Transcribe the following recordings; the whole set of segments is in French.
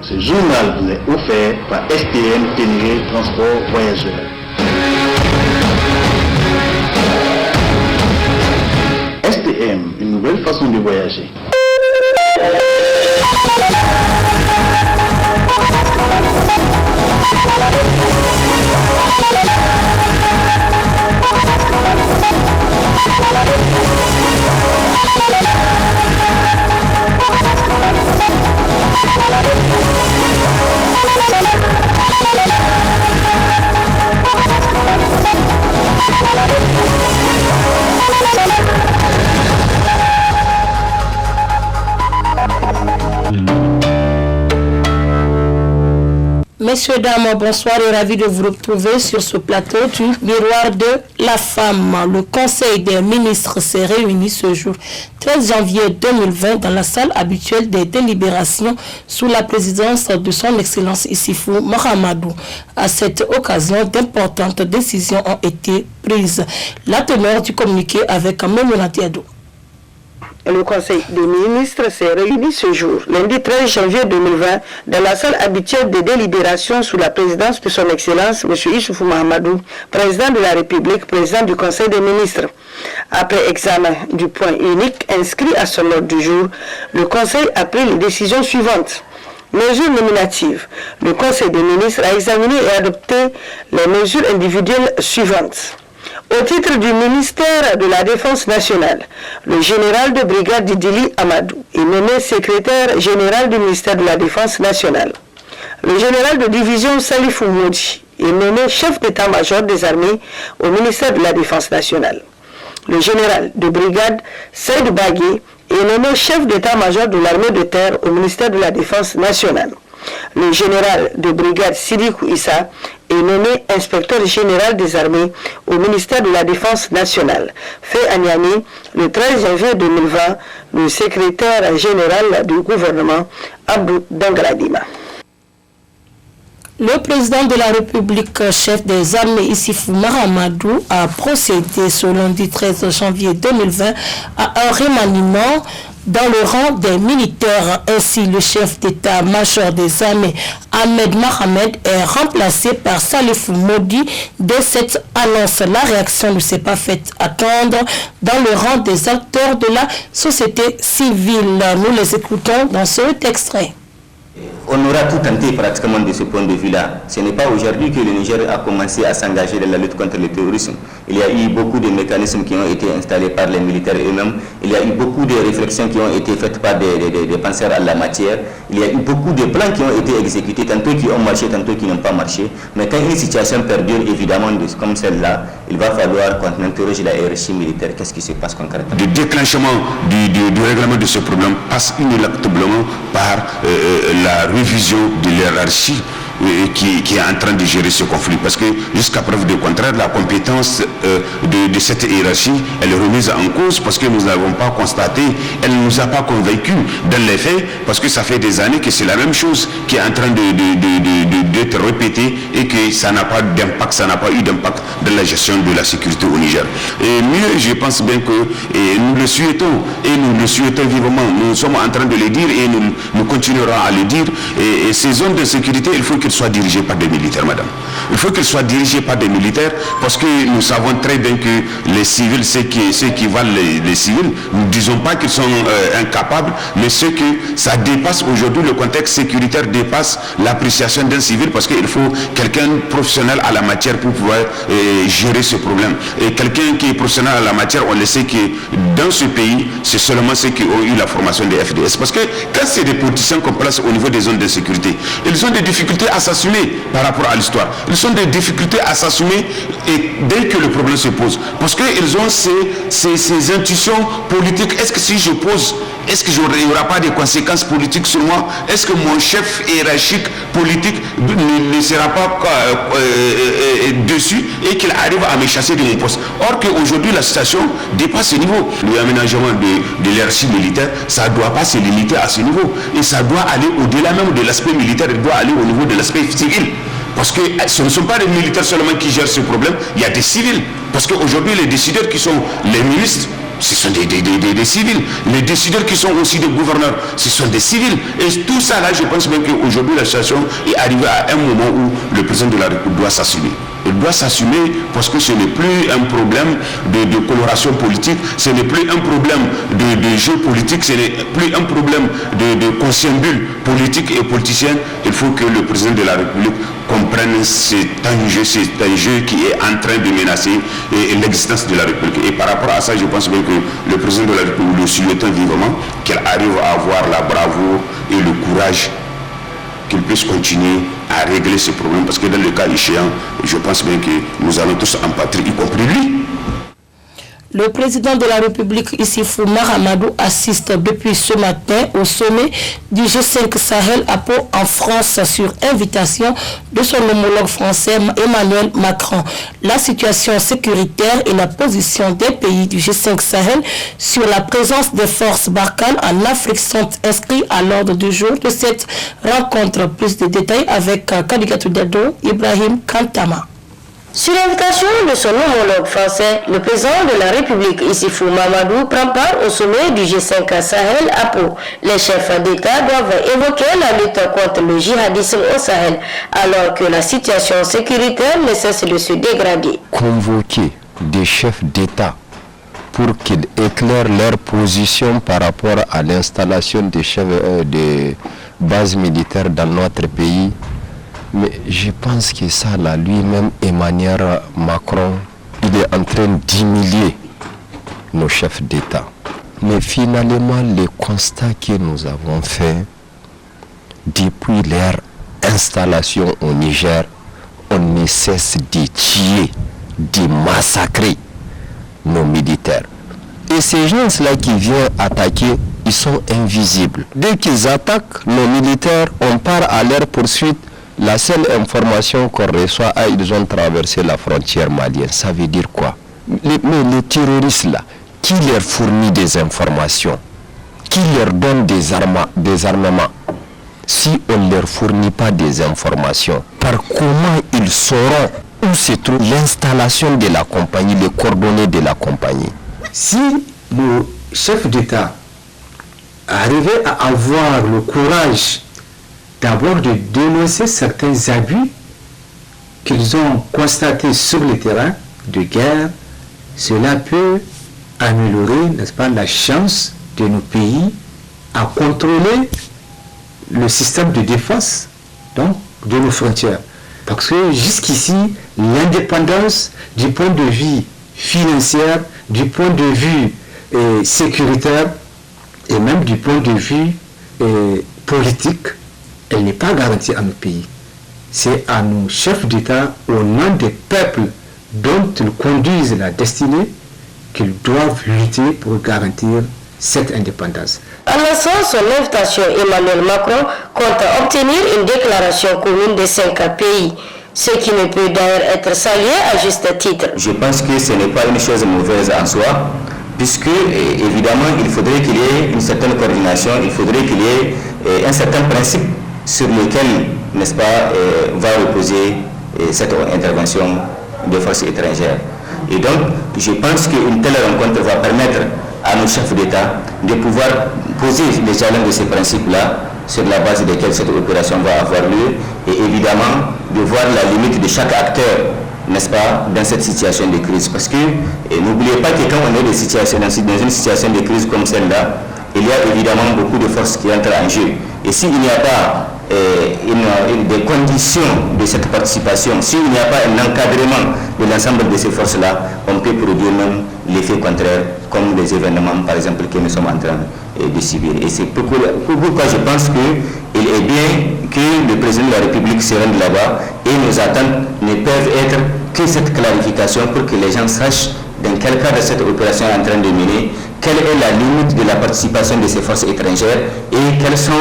Ce journal vous est offert par STM Ténéré Transport Voyageurs. STM, une nouvelle façon de voyager. Messieurs, dames, bonsoir et ravi de vous retrouver sur ce plateau du Miroir de la Femme. Le Conseil des ministres s'est réuni ce jour 13 janvier 2020 dans la salle habituelle des délibérations sous la présidence de son Excellence Issifou Mahamadou. À cette occasion, d'importantes décisions ont été prises. La teneur du communiqué avec Mémouna Diado. Le Conseil des ministres s'est réuni ce jour, lundi 13 janvier 2020, dans la salle habituelle des délibérations sous la présidence de son Excellence M. Issoufou Mahamadou, président de la République, président du Conseil des ministres. Après examen du point unique inscrit à son ordre du jour, le Conseil a pris les décisions suivantes. Mesures nominatives. Le Conseil des ministres a examiné et adopté les mesures individuelles suivantes. Au titre du ministère de la Défense nationale, le général de brigade Didili Amadou est nommé secrétaire général du ministère de la Défense nationale. Le général de division Salifou Moudi est nommé chef d'état-major des armées au ministère de la Défense nationale. Le général de brigade Seyd Bagui est nommé chef d'état-major de l'armée de terre au ministère de la Défense nationale. Le général de brigade Sidikou Issa est nommé inspecteur général des armées au ministère de la Défense nationale. Fait à Niamey, le 13 janvier 2020, le secrétaire général du gouvernement, Abdou Dangaladima. Le président de la République, chef des armées Issifou Mahamadou, a procédé ce lundi 13 janvier 2020 à un remaniement dans le rang des militaires. Ainsi, le chef d'état-major des armées, Ahmed Mohamed, est remplacé par Salifou Moudi. Dès cette annonce, la réaction ne s'est pas faite attendre dans le rang des acteurs de la société civile. Nous les écoutons dans cet extrait. On aura tout tenté pratiquement de ce point de vue-là. Ce n'est pas aujourd'hui que le Niger a commencé à s'engager dans la lutte contre le terrorisme. Il y a eu beaucoup de mécanismes qui ont été installés par les militaires eux-mêmes. Il y a eu beaucoup de réflexions qui ont été faites par des penseurs en la matière. Il y a eu beaucoup de plans qui ont été exécutés, tantôt qui ont marché, tantôt qui n'ont pas marché. Mais quand une situation perdure, évidemment, comme celle-là, il va falloir qu'on interroge la hiérarchie militaire. Qu'est-ce qui se passe concrètement? Le déclenchement du règlement de ce problème passe inéluctablement par la révision de l'hiérarchie qui est en train de gérer ce conflit. Parce que jusqu'à preuve du contraire, la compétence de cette hiérarchie, elle est remise en cause parce que nous n'avons pas constaté, elle ne nous a pas convaincus dans les faits, parce que ça fait des années que c'est la même chose qui est en train d'être répétée et que ça n'a pas d'impact, ça n'a pas eu d'impact dans la gestion de la sécurité au Niger. Et mieux, je pense bien que nous le souhaitons, et nous le souhaitons vivement. Nous sommes en train de le dire et nous continuerons à le dire. Et ces zones de sécurité, il faut qu'elles soient dirigées par des militaires, madame. Il faut qu'elles soient dirigées par des militaires parce que nous savons très bien que les civils, ceux qui valent les civils, nous ne disons pas qu'ils sont incapables, mais ce que ça dépasse aujourd'hui, le contexte sécuritaire dépasse l'appréciation d'un civil parce qu'il faut quelqu'un professionnel à la matière pour pouvoir gérer ce problème. Et quelqu'un qui est professionnel à la matière, on le sait que dans ce pays, c'est seulement ceux qui ont eu la formation des FDS. Parce que quand c'est des politiciens qu'on place au niveau des zones de sécurité, ils ont des difficultés à s'assumer par rapport à l'histoire. Ils ont des difficultés à s'assumer et dès que le problème se pose. Parce qu'ils ont ces intuitions politiques. Est-ce que si je pose, est-ce qu'il n'y aura pas de conséquences politiques sur moi? Est-ce que mon chef hiérarchique politique ne sera pas dessus et qu'il arrive à me chasser de mon poste? Or qu'aujourd'hui, la situation dépasse ce niveau. L'aménagement de l'hiérarchie militaire, ça ne doit pas se limiter à ce niveau. Et ça doit aller au-delà même de l'aspect militaire, il doit aller au niveau de l'aspect civil. Parce que ce ne sont pas les militaires seulement qui gèrent ce problème, il y a des civils. Parce qu'aujourd'hui, les décideurs qui sont les ministres, ce sont des civils. Les décideurs qui sont aussi des gouverneurs, ce sont des civils. Et tout ça là, je pense même qu'aujourd'hui la situation est arrivée à un moment où le président de la République doit s'assumer. Il doit s'assumer parce que ce n'est plus un problème de coloration politique, ce n'est plus un problème de jeu politique, ce n'est plus un problème de conciliabule politique et politicien. Il faut que le président de la République comprenne cet enjeu qui est en train de menacer l'existence de la République. Et par rapport à ça, je pense bien que le président de la République le souhaitant vivement, qu'elle arrive à avoir la bravoure et le courage qu'il puisse continuer à régler ce problème, parce que dans le cas échéant, je pense bien que nous allons tous en pâtir, y compris lui. Le président de la République, Issifou Mahamadou, assiste depuis ce matin au sommet du G5 Sahel à Pau en France sur invitation de son homologue français Emmanuel Macron. La situation sécuritaire et la position des pays du G5 Sahel sur la présence des forces Barkhane en Afrique sont inscrits à l'ordre du jour de cette rencontre. Plus de détails avec Kadigatou Dado, Ibrahim Kantama. Sur l'invitation de son homologue français, le président de la République, Issifou Mahamadou, prend part au sommet du G5 Sahel à Pau. Les chefs d'État doivent évoquer la lutte contre le djihadisme au Sahel, alors que la situation sécuritaire ne cesse de se dégrader. Convoquer des chefs d'État pour qu'ils éclairent leur position par rapport à l'installation des chefs de bases militaires dans notre pays. Mais je pense que ça, là, lui-même, Emmanuel Macron, il est en train d'humilier nos chefs d'État. Mais finalement, les constats que nous avons faits depuis leur installation au Niger, on ne cesse de tuer, de massacrer nos militaires. Et ces gens-là qui viennent attaquer, ils sont invisibles. Dès qu'ils attaquent nos militaires, on part à leur poursuite. La seule information qu'on reçoit, ils ont traversé la frontière malienne. Ça veut dire quoi? Mais les terroristes là, qui leur fournit des informations? Qui leur donne des armements? Si on ne leur fournit pas des informations, par comment ils sauront où se trouve l'installation de la compagnie, les coordonnées de la compagnie? Si nos chefs d'État arrivaient à avoir le courage d'abord de dénoncer certains abus qu'ils ont constatés sur le terrain de guerre, cela peut améliorer, n'est-ce pas, la chance de nos pays à contrôler le système de défense donc, de nos frontières. Parce que jusqu'ici, l'indépendance du point de vue financier, du point de vue sécuritaire et même du point de vue politique, elle n'est pas garantie à nos pays. C'est à nos chefs d'État, au nom des peuples dont ils conduisent la destinée, qu'ils doivent lutter pour garantir cette indépendance. En lançant son invitation, Emmanuel Macron compte obtenir une déclaration commune des 5 pays, ce qui ne peut d'ailleurs être salué à juste titre. Je pense que ce n'est pas une chose mauvaise en soi, puisque évidemment il faudrait qu'il y ait une certaine coordination, il faudrait qu'il y ait un certain principe sur lequel, n'est-ce pas, va reposer cette intervention des forces étrangères. Et donc, je pense qu'une telle rencontre va permettre à nos chefs d'État de pouvoir poser les jalons de ces principes-là, sur la base desquels cette opération va avoir lieu, et évidemment de voir la limite de chaque acteur, n'est-ce pas, dans cette situation de crise. Parce que n'oubliez pas que quand on est dans une situation de crise comme celle-là, il y a évidemment beaucoup de forces qui entrent en jeu. Et s'il n'y a pas des conditions de cette participation, s'il n'y a pas un encadrement de l'ensemble de ces forces-là, on peut produire même l'effet contraire, comme les événements, par exemple, que nous sommes en train de subir. Et c'est pourquoi je pense qu'il est bien que le président de la République se rende là-bas, et nos attentes ne peuvent être que cette clarification pour que les gens sachent dans quel cadre cette opération est en train de mener, quelle est la limite de la participation de ces forces étrangères et quelles sont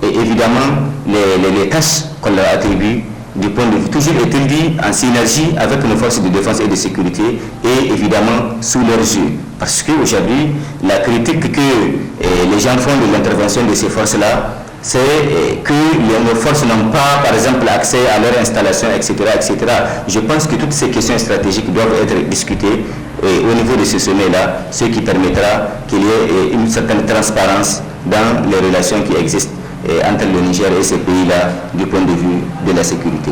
évidemment les tâches qu'on leur attribue du point de vue, toujours est-il dit, en synergie avec nos forces de défense et de sécurité et évidemment sous leurs yeux. Parce qu'aujourd'hui, la critique que les gens font de l'intervention de ces forces-là, c'est que nos forces n'ont pas, par exemple, accès à leur installation, etc., etc. Je pense que toutes ces questions stratégiques doivent être discutées au niveau de ce sommet-là, ce qui permettra qu'il y ait une certaine transparence dans les relations qui existent entre le Niger et ces pays-là du point de vue de la sécurité.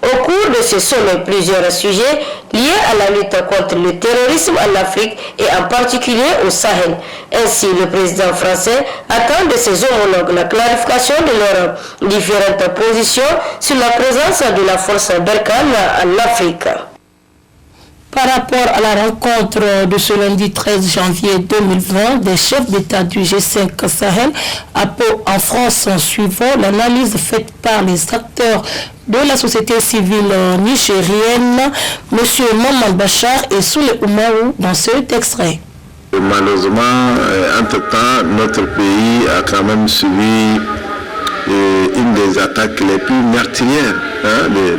Au cours de ce sommet, plusieurs sujets liés à la lutte contre le terrorisme en Afrique et en particulier au Sahel. Ainsi, le président français attend de ses homologues la clarification de leurs différentes positions sur la présence de la force Barkhane en Afrique. Par rapport à la rencontre de ce lundi 13 janvier 2020 des chefs d'État du G5 Sahel à Pau en France, suivant l'analyse faite par les acteurs de la société civile nigérienne, M. Maman Bachar et Soule Oumarou dans cet extrait. Malheureusement, entre-temps, notre pays a quand même subi une des attaques les plus meurtrières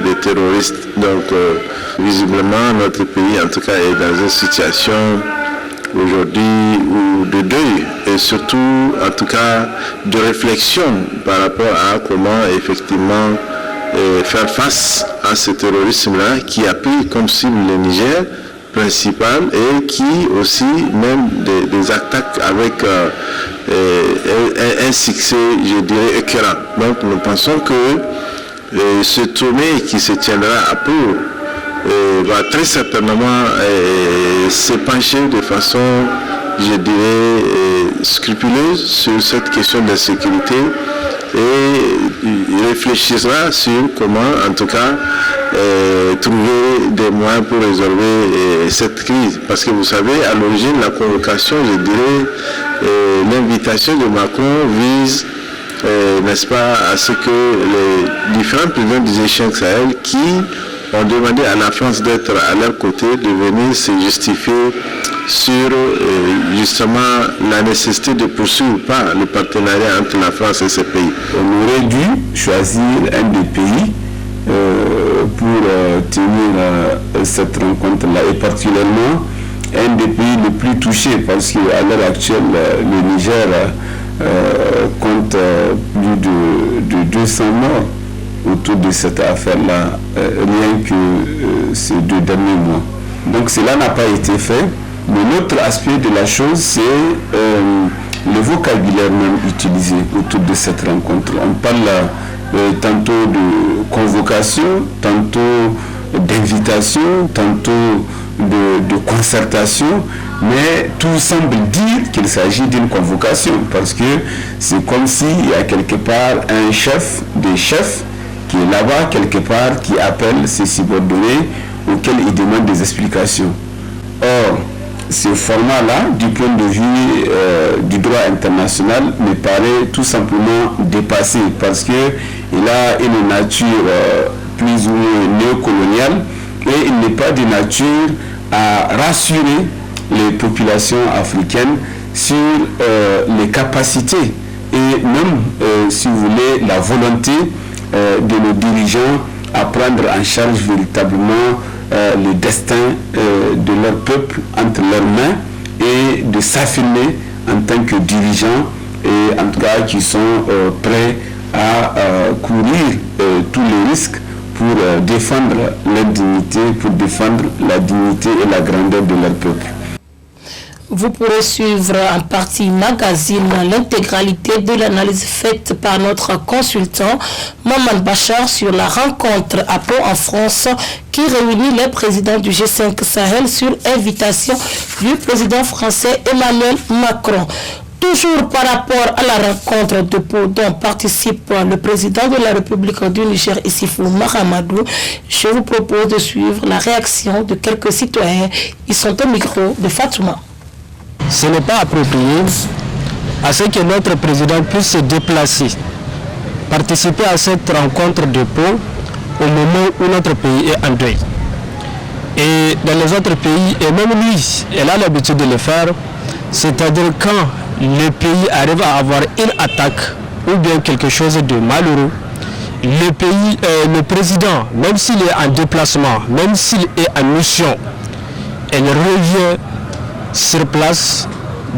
des terroristes. Donc, visiblement, notre pays, en tout cas, est dans une situation aujourd'hui de deuil et surtout, en tout cas, de réflexion par rapport à comment, effectivement, faire face à ce terrorisme-là qui a pris comme cible le Niger principal et qui aussi même des attaques avec un succès, je dirais, écœurant. Donc nous pensons que ce sommet qui se tiendra à Pau va très certainement se pencher de façon, je dirais, scrupuleuse sur cette question de la sécurité et il réfléchira sur comment, en tout cas, trouver des moyens pour résolver cette crise. Parce que vous savez, à l'origine, la convocation, je dirais, l'invitation de Macron vise, n'est-ce pas, à ce que les différents présidents du G5 Sahel qui ont demandé à la France d'être à leur côté, de venir se justifier sur justement la nécessité de poursuivre ou pas le partenariat entre la France et ces pays. On aurait dû choisir un des pays pour tenir cette rencontre-là et particulièrement un des pays les plus touchés parce qu'à l'heure actuelle le Niger compte plus de 200 morts autour de cette affaire-là, rien que ces 2 derniers mois. Donc cela n'a pas été fait. Mais l'autre aspect de la chose, c'est le vocabulaire même utilisé autour de cette rencontre. On parle tantôt de convocation, tantôt d'invitation, tantôt de concertation, mais tout semble dire qu'il s'agit d'une convocation parce que c'est comme s'il y a quelque part un chef des chefs qui est là-bas quelque part, qui appelle ses subordonnés auxquels il demande des explications. Or, ce format-là, du point de vue du droit international, me paraît tout simplement dépassé parce qu'il a une nature plus ou moins néocoloniale et il n'est pas de nature à rassurer les populations africaines sur les capacités et même, si vous voulez, la volonté de nos dirigeants à prendre en charge véritablement le destin de leur peuple entre leurs mains et de s'affirmer en tant que dirigeants et en tout cas qui sont prêts à courir tous les risques pour défendre leur dignité, pour défendre la dignité et la grandeur de leur peuple. Vous pourrez suivre en partie magazine l'intégralité de l'analyse faite par notre consultant Maman Bachar sur la rencontre à Pau en France qui réunit les présidents du G5 Sahel sur invitation du président français Emmanuel Macron. Toujours par rapport à la rencontre de Pau dont participe le président de la République du Niger, Issoufou Mahamadou, je vous propose de suivre la réaction de quelques citoyens. Ils sont au micro de Fatouma. Ce n'est pas approprié à ce que notre président puisse se déplacer, participer à cette rencontre de Pau au moment où notre pays est en deuil. Et dans les autres pays, et même lui, elle a l'habitude de le faire, c'est-à-dire quand le pays arrive à avoir une attaque ou bien quelque chose de malheureux, le président, même s'il est en déplacement, même s'il est en mission, elle revient sur place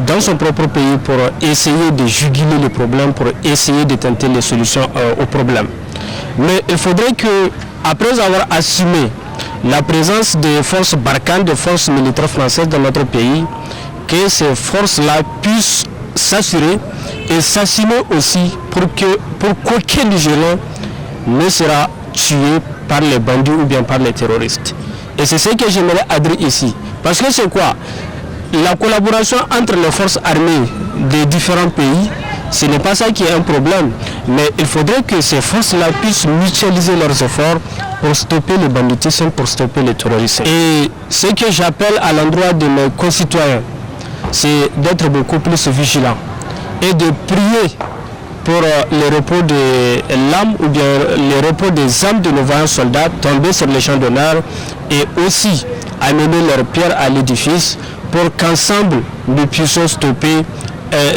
dans son propre pays pour essayer de juguler le problème, pour essayer de tenter les solutions aux problèmes. Mais il faudrait que, après avoir assumé la présence des forces Barkhane, des forces militaires françaises dans notre pays, que ces forces-là puissent s'assurer et s'assumer aussi pour qu'aucun Nigérien ne sera tué par les bandits ou bien par les terroristes. Et c'est ce que j'aimerais adresser ici. Parce que c'est quoi? La collaboration entre les forces armées des différents pays, ce n'est pas ça qui est un problème. Mais il faudrait que ces forces-là puissent mutualiser leurs efforts pour stopper le banditisme, pour stopper le terrorisme. Et ce que j'appelle à l'endroit de mes concitoyens, c'est d'être beaucoup plus vigilants et de prier pour le repos des lames ou bien le repos des âmes de nos vaillants soldats tombés sur les champs d'honneur, et aussi amener leurs pierres à l'édifice pour qu'ensemble nous puissions stopper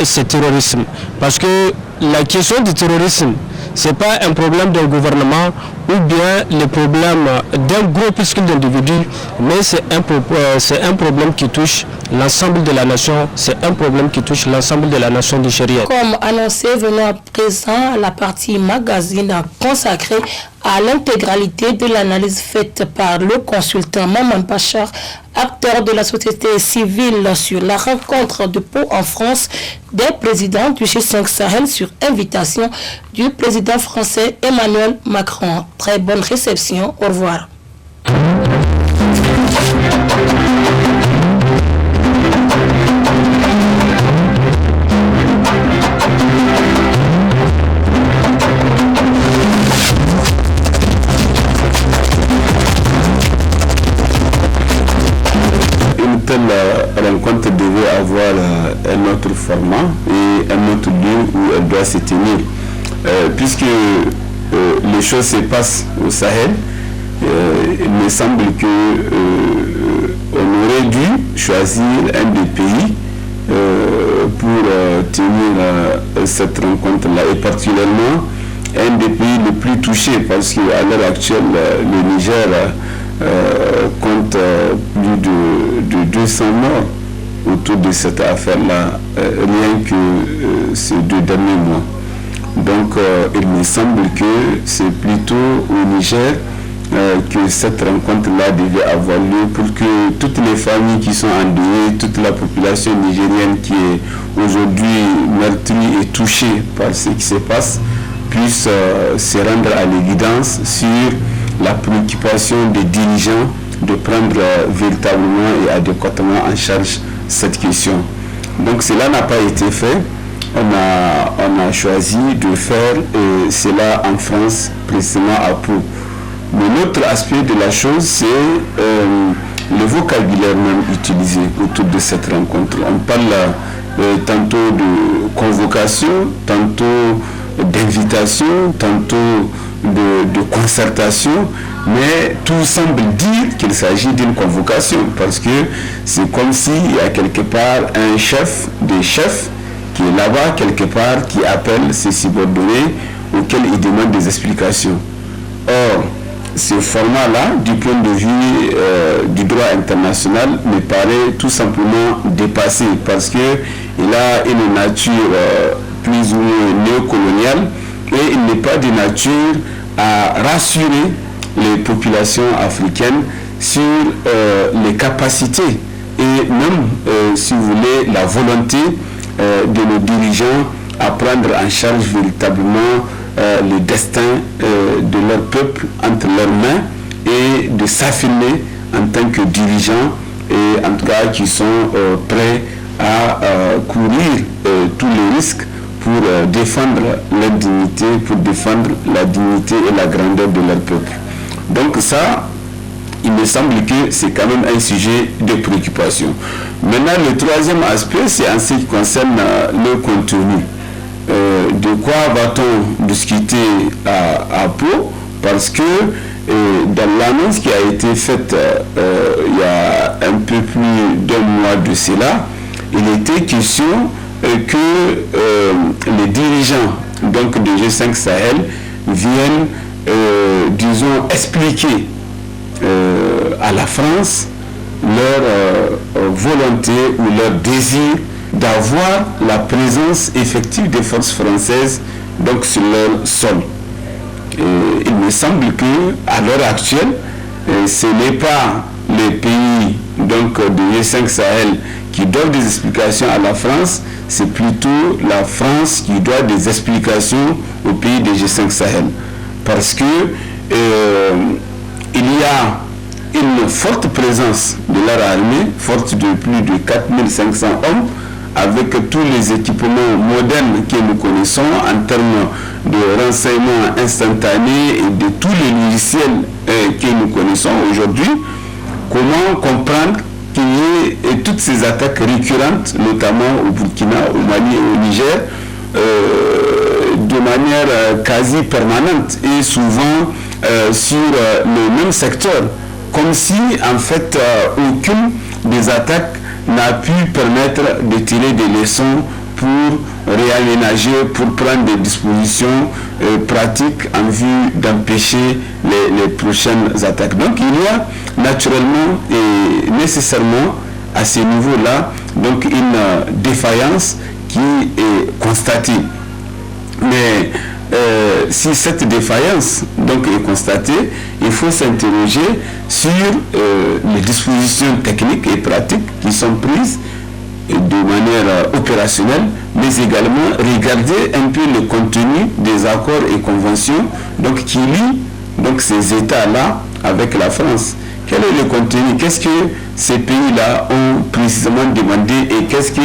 ce terrorisme. Parce que la question du terrorisme, ce n'est pas un problème d'un gouvernement ou bien le problème d'un groupuscule d'individus, mais c'est un problème qui touche l'ensemble de la nation, c'est un problème qui touche l'ensemble de la nation nigérienne. Comme annoncé, venons à présent à la partie magazine consacrée à l'intégralité de l'analyse faite par le consultant Maman Bachar, acteur de la société civile, sur la rencontre de Pau en France des présidents du G5 Sahel sur invitation du président français Emmanuel Macron. Très bonne réception, au revoir. Telle rencontre devait avoir un autre format et un autre lieu où elle doit se tenir. Puisque les choses se passent au Sahel, il me semble que on aurait dû choisir un des pays pour tenir cette rencontre-là, et particulièrement un des pays les plus touchés, parce qu'à l'heure actuelle, le Niger compte plus de 200 morts autour de cette affaire-là, rien que ces 2 derniers mois. Donc il me semble que c'est plutôt au Niger que cette rencontre-là devait avoir lieu, pour que toutes les familles qui sont endeuillées, toute la population nigérienne qui est aujourd'hui meurtrie et touchée par ce qui se passe, puisse se rendre à l'évidence sur la préoccupation des dirigeants de prendre véritablement et adéquatement en charge cette question. Donc cela n'a pas été fait. On a choisi de faire cela en France, précisément à Pau. Mais l'autre aspect de la chose, c'est le vocabulaire même utilisé autour de cette rencontre. On parle tantôt de convocation, tantôt d'invitation, tantôt de concertation, mais tout semble dire qu'il s'agit d'une convocation, parce que c'est comme s'il y a quelque part un chef des chefs qui est là-bas quelque part, qui appelle ses subordonnés auxquels il demande des explications. Or, ce format-là, du point de vue du droit international, me paraît tout simplement dépassé, parce qu'il a une nature plus ou moins néocoloniale, et il n'est pas de nature à rassurer les populations africaines sur les capacités et même, si vous voulez, la volonté de nos dirigeants à prendre en charge véritablement le destin de leur peuple entre leurs mains, et de s'affirmer en tant que dirigeants, et en tout cas qui sont prêts à courir tous les risques pour défendre leur dignité, pour défendre la dignité et la grandeur de leur peuple. Donc ça, il me semble que c'est quand même un sujet de préoccupation. Maintenant, le troisième aspect, c'est en ce qui concerne le contenu. De quoi va-t-on discuter à Pau? Parce que dans l'annonce qui a été faite il y a un peu plus d'1 mois de cela, il était question que les dirigeants donc de G5 Sahel viennent, disons, expliquer à la France leur volonté ou leur désir d'avoir la présence effective des forces françaises donc sur leur sol. Et il me semble que à l'heure actuelle, ce n'est pas les pays donc, de G5 Sahel qui doivent des explications à la France, c'est plutôt la France qui doit des explications aux pays de G5 Sahel. Parce que il y a une forte présence de leur armée, forte de plus de 4500 hommes, avec tous les équipements modernes que nous connaissons en termes de renseignement instantané et de tous les logiciels que nous connaissons aujourd'hui. Comment comprendre qu'il y ait toutes ces attaques récurrentes, notamment au Burkina, au Mali et au Niger, de manière quasi permanente et souvent sur le même secteur, comme si en fait aucune des attaques n'a pu permettre de tirer des leçons pour réaménager, pour prendre des dispositions pratiques en vue d'empêcher les prochaines attaques. Donc il y a naturellement et nécessairement à ce niveau-là donc une défaillance qui est constatée. Mais si cette défaillance donc est constatée, il faut s'interroger sur les dispositions techniques et pratiques qui sont prises de manière opérationnelle, mais également regarder un peu le contenu des accords et conventions donc, qui lient donc, ces États-là avec la France. Quel est le contenu? Qu'est-ce que ces pays-là ont précisément demandé et qu'est-ce que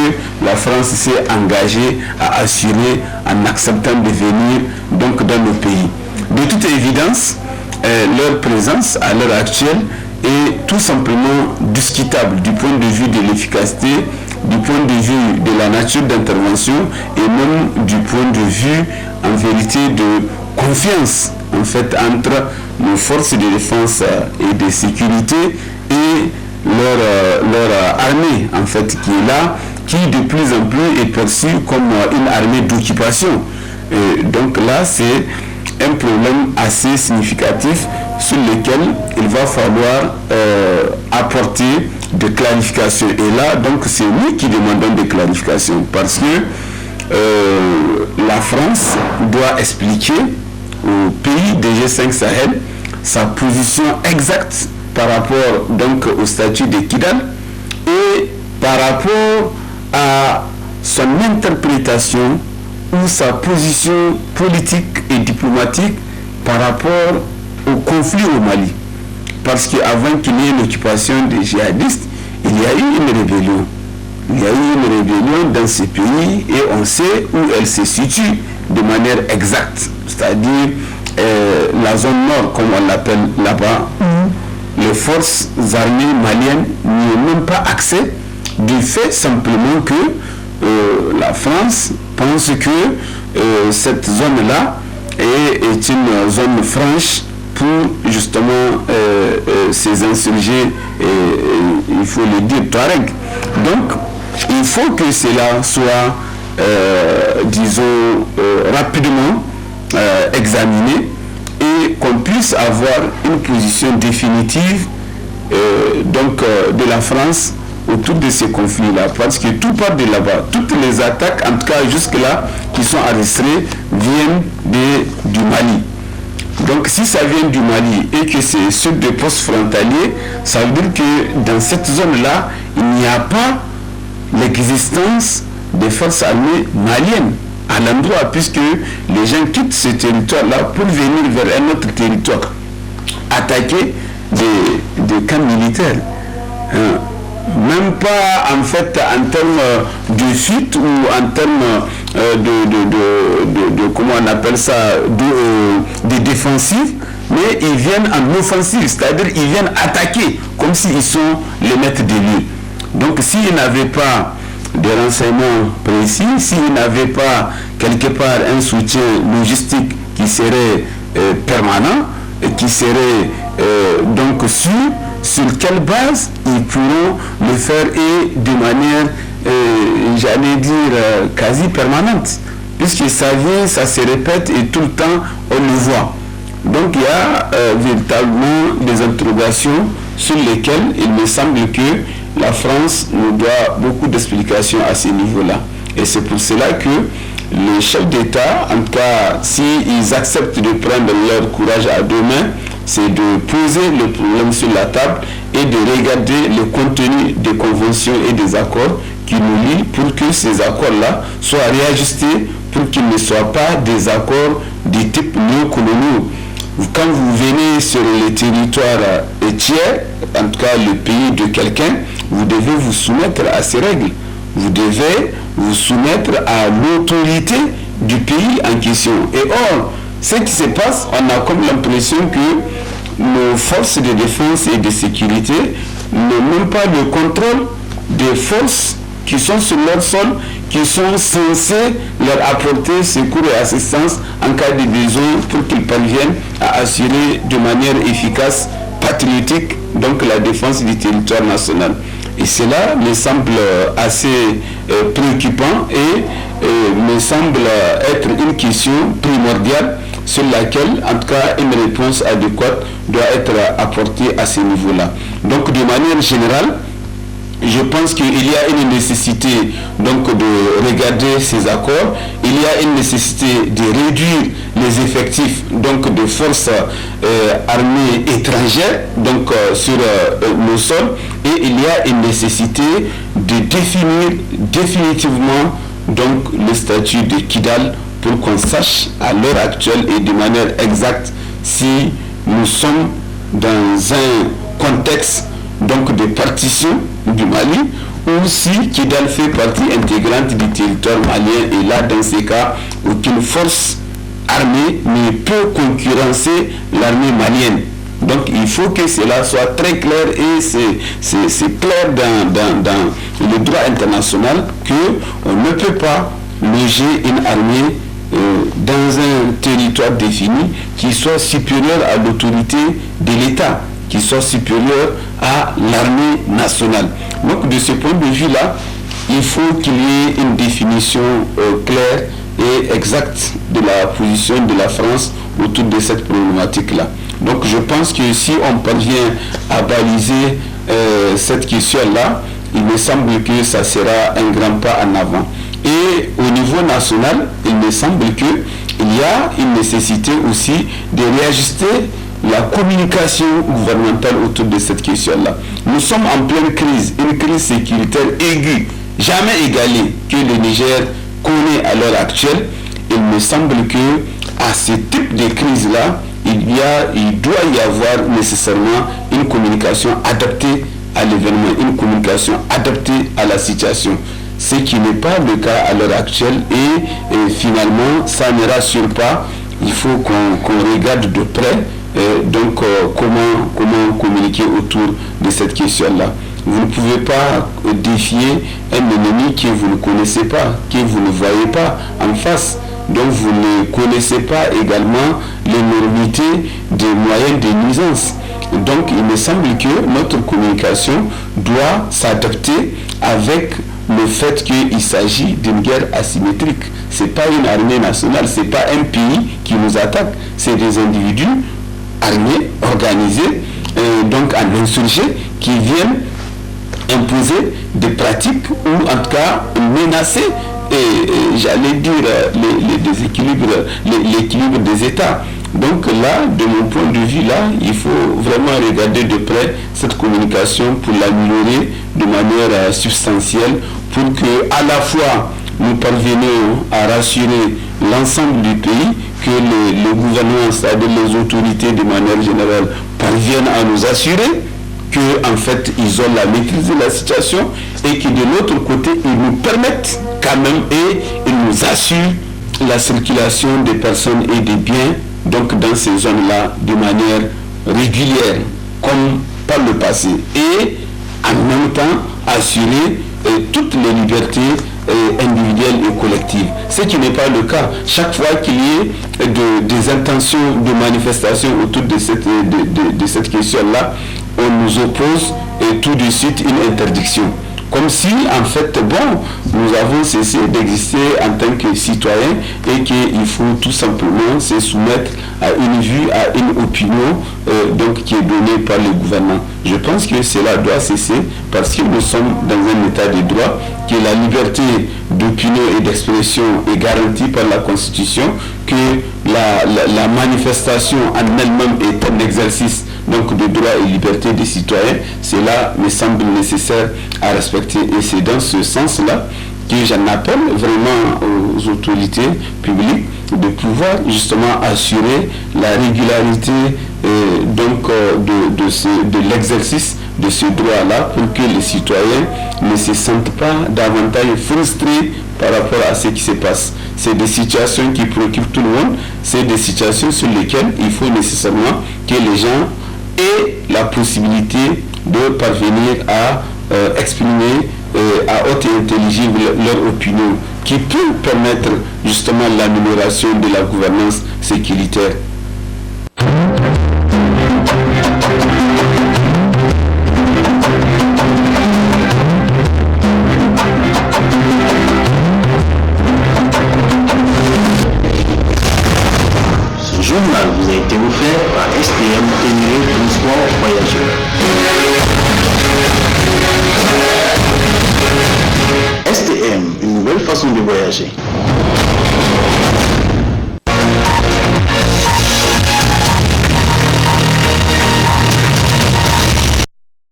la France s'est engagée à assurer en acceptant de venir donc, dans nos pays? De toute évidence, leur présence à l'heure actuelle est tout simplement discutable du point de vue de l'efficacité, du point de vue de la nature d'intervention et même du point de vue en vérité de confiance en fait entre nos forces de défense et de sécurité et leur armée en fait qui est là, qui de plus en plus est perçue comme une armée d'occupation. Donc là c'est un problème assez significatif sur lequel il va falloir apporter de clarification. Et là, donc, c'est nous qui demandons des clarifications parce que la France doit expliquer au pays des G5 Sahel sa position exacte par rapport donc au statut de Kidal et par rapport à son interprétation ou sa position politique et diplomatique par rapport au conflit au Mali. Parce qu'avant qu'il y ait l'occupation des djihadistes, il y a eu une rébellion. Il y a eu une rébellion dans ces pays et on sait où elle se situe de manière exacte. C'est-à-dire la zone nord, comme on l'appelle là-bas, où les forces armées maliennes n'y ont même pas accès du fait simplement que la France pense que cette zone-là est une zone franche pour justement ces insurgés, il faut le dire, Touareg. Donc, il faut que cela soit, disons, rapidement examiné et qu'on puisse avoir une position définitive donc, de la France autour de ces conflits-là, parce que tout part de là-bas. Toutes les attaques, en tout cas jusque-là, qui sont enregistrées, viennent du Mali. Donc si ça vient du Mali et que c'est sur des postes frontaliers, ça veut dire que dans cette zone-là, il n'y a pas l'existence des forces armées maliennes à l'endroit, puisque les gens quittent ce territoire-là pour venir vers un autre territoire, attaquer des camps militaires. Même pas en fait en termes de fuite ou en termes de comment on appelle ça, de défensive, mais ils viennent en offensive, c'est-à-dire ils viennent attaquer comme s'ils sont les maîtres des lieux. Donc s'ils n'avaient pas de renseignements précis, s'ils n'avaient pas quelque part un soutien logistique qui serait permanent et qui serait donc sur quelle base ils pourront le faire et de manière, j'allais dire, quasi permanente. Puisque ça vient, ça se répète et tout le temps on le voit. Donc il y a véritablement des interrogations sur lesquelles il me semble que la France nous doit beaucoup d'explications à ce niveau-là. Et c'est pour cela que les chefs d'État, en tout cas, s'ils acceptent de prendre leur courage à deux mains, c'est de poser le problème sur la table et de regarder le contenu des conventions et des accords qui nous lient pour que ces accords-là soient réajustés pour qu'ils ne soient pas des accords du type néocoloniaux. Quand vous venez sur les territoires tiers, en tout cas le pays de quelqu'un, vous devez vous soumettre à ces règles. Vous devez vous soumettre à l'autorité du pays en question. Et or, ce qui se passe, on a comme l'impression que nos forces de défense et de sécurité n'ont même pas le contrôle des forces qui sont sur leur sol, qui sont censées leur apporter secours et assistance en cas de besoin pour qu'ils parviennent à assurer de manière efficace, patriotique, donc la défense du territoire national. Et cela me semble assez préoccupant et me semble être une question primordiale sur laquelle, en tout cas, une réponse adéquate doit être apportée à ce niveau-là. Donc, de manière générale, je pense qu'il y a une nécessité donc de regarder ces accords, il y a une nécessité de réduire les effectifs donc de forces armées étrangères donc sur nos sols, et il y a une nécessité de définir définitivement donc le statut de Kidal pour qu'on sache à l'heure actuelle et de manière exacte si nous sommes dans un contexte donc de partition du Mali, ou si Kidal fait partie intégrante du territoire malien, et là dans ces cas aucune force armée ne peut concurrencer l'armée malienne. Donc il faut que cela soit très clair, et c'est clair dans le droit international qu'on ne peut pas loger une armée dans un territoire défini qui soit supérieur à l'autorité de l'État, qui soit supérieur à l'armée nationale. Donc de ce point de vue-là, il faut qu'il y ait une définition claire et exacte de la position de la France autour de cette problématique-là. Donc je pense que si on parvient à baliser cette question-là, il me semble que ça sera un grand pas en avant. Et au niveau national, il me semble qu'il y a une nécessité aussi de réajuster la communication gouvernementale autour de cette question-là. Nous sommes en pleine crise, une crise sécuritaire aiguë, jamais égalée que le Niger connaît à l'heure actuelle. Il me semble que à ce type de crise-là, il doit y avoir nécessairement une communication adaptée à l'événement, une communication adaptée à la situation. Ce qui n'est pas le cas à l'heure actuelle, et finalement ça ne rassure pas. Il faut qu'on regarde de près comment communiquer autour de cette question-là. Vous ne pouvez pas défier un ennemi que vous ne connaissez pas, que vous ne voyez pas en face. Donc vous ne connaissez pas également l'énormité des moyens de nuisance. Donc il me semble que notre communication doit s'adapter avec le fait qu'il s'agit d'une guerre asymétrique. Ce n'est pas une armée nationale, ce n'est pas un pays qui nous attaque, c'est des individus armés, organisés, donc en insurgés, qui viennent imposer des pratiques ou en tout cas menacer, j'allais dire, les déséquilibres, l'équilibre des États. Donc là, de mon point de vue, là, il faut vraiment regarder de près cette communication pour l'améliorer de manière substantielle, pour que à la fois nous parvenions à rassurer l'ensemble du pays, que le gouvernement, c'est-à-dire les autorités de manière générale, parviennent à nous assurer qu'en fait ils ont la maîtrise de la situation, et que de l'autre côté ils nous permettent quand même et ils nous assurent la circulation des personnes et des biens donc dans ces zones-là de manière régulière comme par le passé, et en même temps assurer toutes les libertés individuelles et collectives. Ce qui n'est pas le cas. Chaque fois qu'il y ait des intentions de manifestation autour de cette question-là, on nous oppose tout de suite une interdiction. comme si en fait, bon, nous avons cessé d'exister en tant que citoyens et qu'il faut tout simplement se soumettre à une vue, à une opinion donc qui est donnée par le gouvernement. Je pense que cela doit cesser parce que nous sommes dans un état de droit, que la liberté d'opinion et d'expression est garantie par la Constitution, que la manifestation en elle-même est un exercice donc de droits et libertés des citoyens. Cela me semble nécessaire à respecter et c'est dans ce sens-là que j'en appelle vraiment aux autorités publiques de pouvoir justement assurer la régularité de l'exercice de ce droit-là pour que les citoyens ne se sentent pas davantage frustrés par rapport à ce qui se passe. C'est des situations qui préoccupent tout le monde, c'est des situations sur lesquelles il faut nécessairement que les gens aient la possibilité de parvenir à exprimer à haute et intelligible leur opinion qui peut permettre justement l'amélioration de la gouvernance sécuritaire. Ce journal vous a été offert par STM Ténéré Transport Voyageurs. STM, une nouvelle façon de voyager.